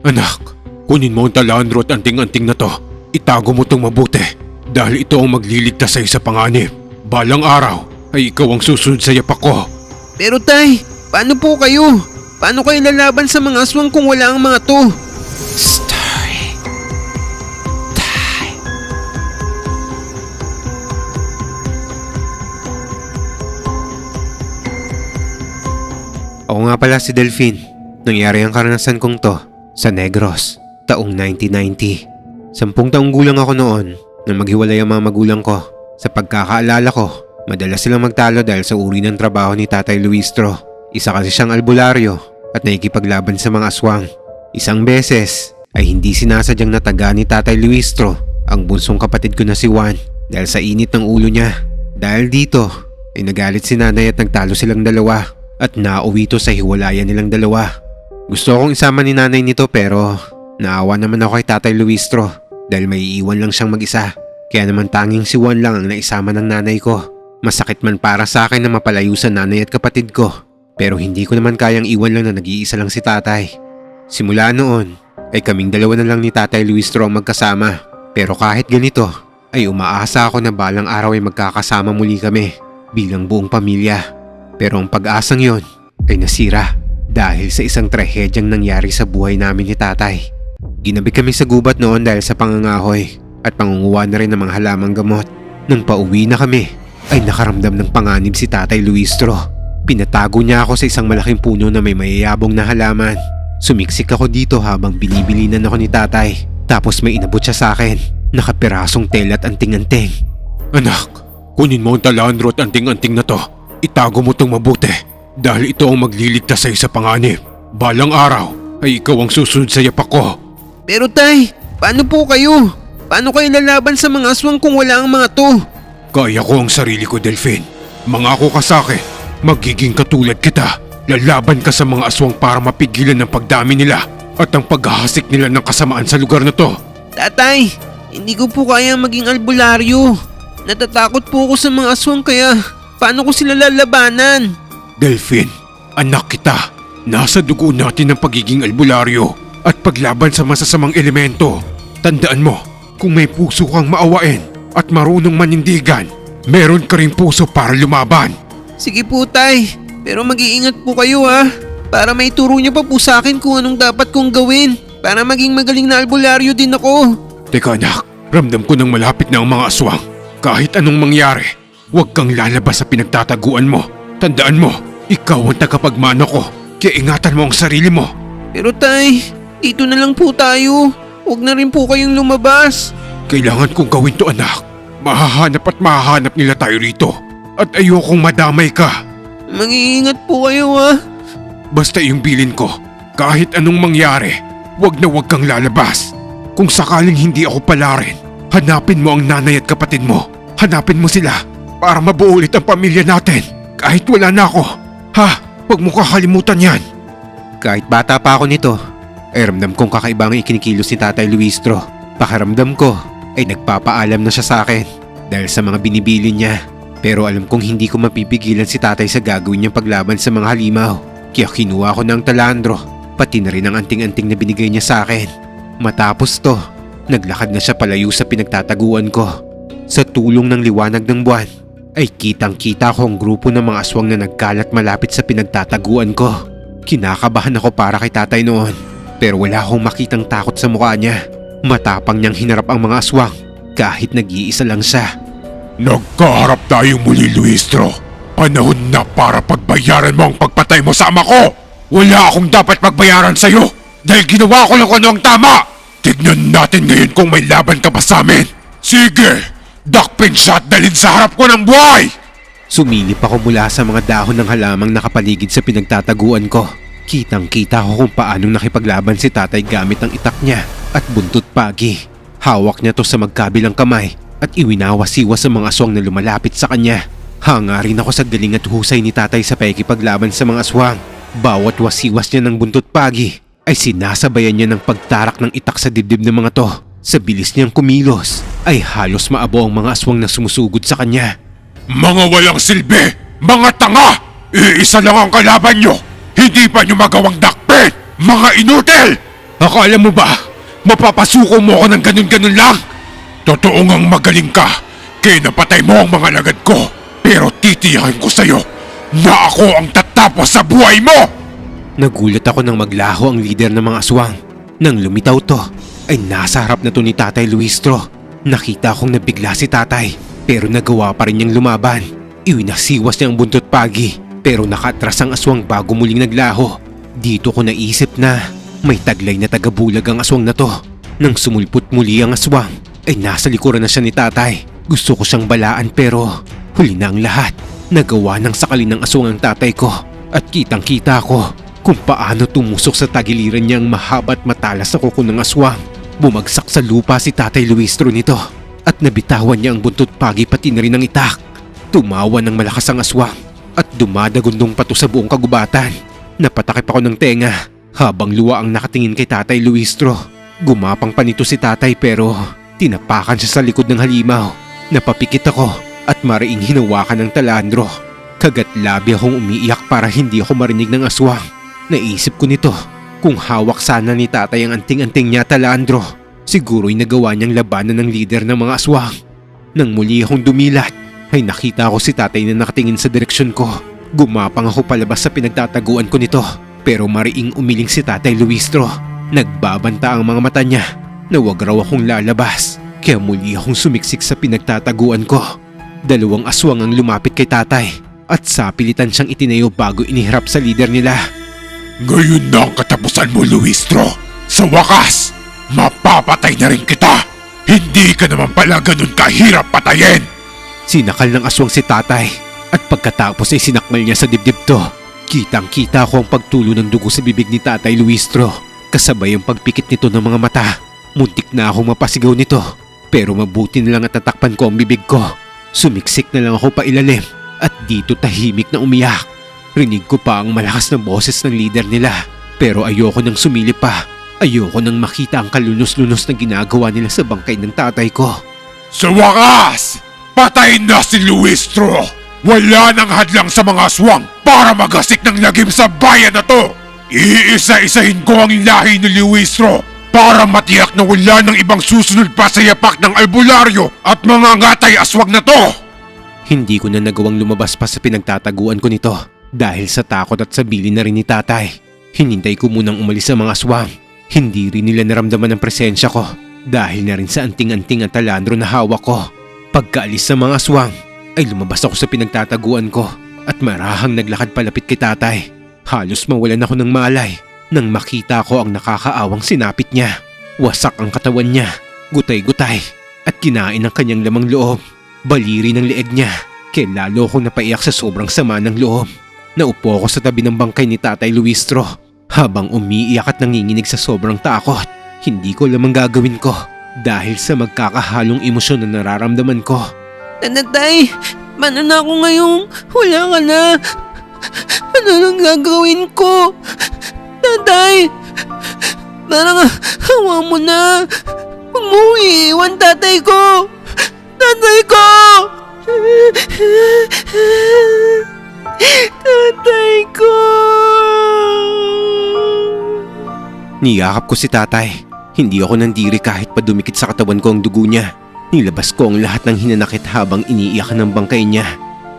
Anak, kunin mo ang talandro at anting-anting na to. Itago mo itong mabuti dahil ito ang magliligtas sa panganib. Balang araw ay ikaw ang susunod sa yapak ko. Pero tay, paano po kayo? Paano kayo lalaban sa mga aswang kung wala ang mga to? Story time. Ako nga pala si Delphine. Nangyari ang karanasan kong to sa Negros, taong 1990. 10 taong gulang ako noon nang maghiwalay ang mga magulang ko. Sa pagkakaalala ko, madalas silang magtalo dahil sa uri ng trabaho ni Tatay Luistro. Isa kasi siyang albularyo at nakikipaglaban sa mga aswang. Isang beses ay hindi sinasadyang nataga ni Tatay Luistro ang bunsong kapatid ko na si Juan dahil sa init ng ulo niya. Dahil dito ay nagalit si nanay at nagtalo silang dalawa at nauwi to sa hiwalayan nilang dalawa. Gusto akong isama ni nanay nito pero naawa naman ako kay Tatay Luistro dahil may iiwan lang siyang mag-isa. Kaya naman tanging si Juan lang ang naisama ng nanay ko. Masakit man para sa akin na mapalayo sa nanay at kapatid ko. Pero hindi ko naman kayang iwan lang na nag-iisa lang si tatay. Simula noon ay kaming dalawa na lang ni Tatay Luistro ang magkasama. Pero kahit ganito ay umaasa ako na balang araw ay magkakasama muli kami bilang buong pamilya. Pero ang pag-asang yon ay nasira dahil sa isang trahedyang nangyari sa buhay namin ni tatay. Ginabi kami sa gubat noon dahil sa pangangahoy at pangunguha na rin ng mga halamang gamot. Nung pauwi na kami ay nakaramdam ng panganib si Tatay Luistro. Pinatago niya ako sa isang malaking puno na may mayayabong na halaman. Sumiksik ako dito habang binibilinan ako ni tatay. Tapos may inabot siya sa akin. Nakapirasong tela at anting-anting. Anak, kunin mo ang talandro at anting-anting na to. Itago mo itong mabuti dahil ito ang magliligtas sa panganib. Balang araw ay ikaw ang susunod sa yapak ko. Pero tay, paano po kayo? Paano kayo lalaban sa mga aswang kung wala ang mga to? Kaya ko ang sarili ko, Delphine. Mangako ka sa akin, magiging katulad kita. Lalaban ka sa mga aswang para mapigilan ang pagdami nila at ang paghahasik nila ng kasamaan sa lugar na to. Tatay, hindi ko po kaya maging albularyo. Natatakot po ako sa mga aswang kaya paano ko sila lalabanan? Delphine, anak kita. Nasa dugo natin ang pagiging albularyo at paglaban sa masasamang elemento. Tandaan mo, kung may puso kang maawain at marunong manindigan, meron ka rin puso para lumaban. Sige po tay, pero mag-iingat po kayo ha. Para may turo niyo pa po sa akin kung anong dapat kong gawin para maging magaling na albularyo din ako. Teka anak, ramdam ko nang malapit na ang mga aswang. Kahit anong mangyari, huwag kang lalabas sa pinagtataguan mo. Tandaan mo, ikaw ang tagapagmana ko, kaya ingatan mo ang sarili mo. Pero tay, dito na lang po tayo. Huwag na rin po kayong lumabas. Kailangan kong gawin to anak. Mahahanap nila tayo rito. At ayokong madamay ka. Mag-iingat po kayo ha. Basta yung bilin ko, kahit anong mangyari, huwag kang lalabas. Kung sakaling hindi ako palarin, hanapin mo ang nanay at kapatid mo. Hanapin mo sila para mabuo ulit ang pamilya natin. Kahit wala na ako. Ha? Huwag mo kakalimutan yan. Kahit bata pa ako nito, ay ramdam kong kakaiba ang ikinikilos ni Tatay Luistro. Pakiramdam ko ay nagpapaalam na siya sa akin dahil sa mga binibili niya. Pero alam kong hindi ko mapipigilan si tatay sa gagawin niyang paglaban sa mga halimaw. Kaya kinuha ko ng talandro, pati na rin ang anting-anting na binigay niya sa akin. Matapos to, naglakad na siya palayo sa pinagtataguan ko. Sa tulong ng liwanag ng buwan, ay kitang-kita ko ang grupo ng mga aswang na nagkalat malapit sa pinagtataguan ko. Kinakabahan ako para kay tatay noon, pero wala akong makitang takot sa mukha niya. Matapang niyang hinarap ang mga aswang kahit nag-iisa lang siya. Nagkaharap tayo muli, Luistro. Panahon na para pagbayaran mo ang pagpatay mo sa ama ko. Wala akong dapat pagbayaran sa'yo dahil ginawa ko lang kung ano ang tama. Tignan natin ngayon kung may laban ka pa sa amin. Sige, dakpin siya at dalhin sa harap ko ng buhay. Sumilip ako mula sa mga dahon ng halamang nakapaligid sa pinagtataguan ko. Kitang-kita ko kung paanong nakipaglaban si tatay gamit ang itak niya at buntot pagi. Hawak niya to sa magkabilang kamay at iwinawas-iwas sa mga aswang na lumalapit sa kanya. Hanga rin ako sa galing at husay ni tatay sa pakikipaglaban sa mga aswang. Bawat wasiwas niya ng buntot pagi ay sinasabayan niya ng pagtarak ng itak sa dibdib ng mga to. Sa bilis niyang kumilos ay halos maabo ang mga aswang na sumusugod sa kanya. Mga walang silbi! Mga tanga! Iisa lang ang kalaban nyo! Hindi pa nyo magawang dakpin! Mga inutil! Akala mo ba, mapapasuko mo ako ng ganun-ganun lang? Totoo ngang magaling ka, kaya napatay mo ang mga lagad ko. Pero titiyakin ko sa'yo na ako ang tatapos sa buhay mo! Nagulat ako nang maglaho ang leader ng mga aswang. Nang lumitaw to, ay nasa harap na to ni Tatay Luistro. Nakita kong nabigla si tatay, pero nagawa pa rin niyang lumaban. Iwinasiwas niya ang buntot pagi, pero nakatras ang aswang bago muling naglaho. Dito ko naisip na may taglay na tagabulag ang aswang na to. Nang sumulpot muli ang aswang, ay nasa likuran na siya ni tatay. Gusto ko siyang balaan pero huli na ang lahat. Nagawa ng sakali ng aswang ang tatay ko at kitang-kita ko kung paano tumusok sa tagiliran niyang mahaba at matalas sa kuko ng aswang. Bumagsak sa lupa si Tatay Luistro nito at nabitawan niya ang buntot pagi pati na rin ang itak. Tumawa ng malakas ang aswang at dumadagundong pato sa buong kagubatan. Napatakip ako ng tenga habang luwa ang nakatingin kay Tatay Luistro. Gumapang pa nito si tatay pero tinapakan siya sa likod ng halimaw. Napapikit ako at mariing hinawakan ng talandro. Kagat labi akong umiiyak para hindi ako marinig ng aswang. Naisip ko nito, kung hawak sana ni tatay ang anting-anting niya talandro, siguro'y nagawa niyang labanan ng lider ng mga aswang. Nang muli akong dumilat, ay nakita ko si tatay na nakatingin sa direksyon ko. Gumapang ako palabas sa pinagtataguan ko nito, pero mariing umiling si Tatay Luistro. Nagbabanta ang mga mata niya na wag raw akong lalabas, kaya muli akong sumiksik sa pinagtataguan ko. Dalawang aswang ang lumapit kay tatay at sapilitan siyang itinayo bago inihirap sa lider nila. Ngayon na ang katapusan mo, Luistro. Sa wakas, mapapatay na rin kita. Hindi ka naman pala ganun kahirap patayin. Sinakal ng aswang si tatay at pagkatapos ay sinakmal niya sa dibdib to. Kitang-kita ko ang pagtulo ng dugo sa bibig ni Tatay Luistro. Kasabay ang pagpikit nito ng mga mata. Muntik na akong mapasigaw nito, pero mabuti na lang at tatakpan ko ang bibig ko. Sumiksik na lang ako pailalim at dito tahimik na umiyak. Rinig ko pa ang malakas na boses ng lider nila, pero ayoko nang sumilip pa. Ayoko nang makita ang kalunos-lunos na ginagawa nila sa bangkay ng tatay ko. Sa wakas, patay na si Luistro. Wala nang hadlang sa mga aswang para magasik ng lagim sa bayan na to. Iisa-isahin ko ang lahi ni Luistro para matiyak na wala ng ibang susunod pa sa yapak ng albularyo at mga ngatay aswang na to. Hindi ko na nagawang lumabas pa sa pinagtataguan ko nito dahil sa takot at sabilin na rin ni tatay. Hinintay ko munang umalis ang mga aswang. Hindi rin nila naramdaman ang presensya ko dahil na rin sa anting-anting at talandro na hawak ko. Pagkaalis sa mga aswang ay lumabas ako sa pinagtataguan ko at marahang naglakad palapit kay tatay. Halos mawalan ako ng malay nang makita ko ang nakakaawang sinapit niya. Wasak ang katawan niya, gutay-gutay at kinain ang kanyang lamang loob. Baliri ng leeg niya, kaya lalo akong napaiyak sa sobrang sama ng loob. Naupo ako sa tabi ng bangkay ni Tatay Luistro habang umiiyak at nanginginig sa sobrang takot. Hindi ko alam ang gagawin ko dahil sa magkakahalong emosyon na nararamdaman ko. Tatay, paano na ako ngayong wala ka na? Ano nang gagawin ko? Tatay, parang hawa mo na. Huwag mo iiwan tatay ko. Tatay ko! Tatay ko! Niyakap ko si tatay. Hindi ako nandiri kahit pa dumikit sa katawan ko ang dugo niya. Nilabas ko ang lahat ng hinanakit habang iniiyak ng bangkay niya.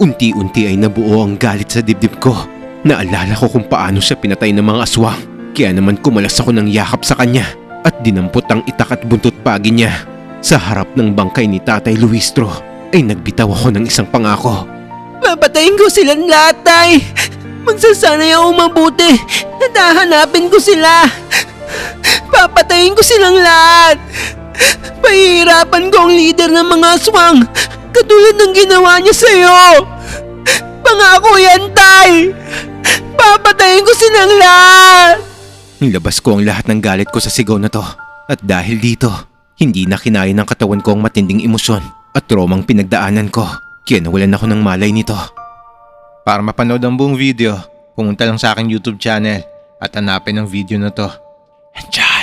Unti-unti ay nabuo ang galit sa dibdib ko. Naalala ko kung paano siya pinatay ng mga aswang. Kaya naman kumalas ako ng yakap sa kanya at dinampot ang itak at buntot pagi niya. Sa harap ng bangkay ni Tatay Luistro ay nagbitaw ako ng isang pangako. Papatayin ko silang lahat, tay! Magsasanay ako mabuti at hahanapin ko sila! Papatayin ko silang lahat! Pahihirapan ko ang leader ng mga aswang katulad ng ginawa niya sa'yo! Pangako yan, tay! Papatayin ko silang lahat! Nilabas ko ang lahat ng galit ko sa sigaw na to. At dahil dito, hindi na kinaya ng katawan ko ang matinding emosyon at traumang pinagdaanan ko. Kaya nawalan ako ng malay nito. Para mapanood ang buong video, pumunta lang sa aking YouTube channel at hanapin ang video na to. Enjoy!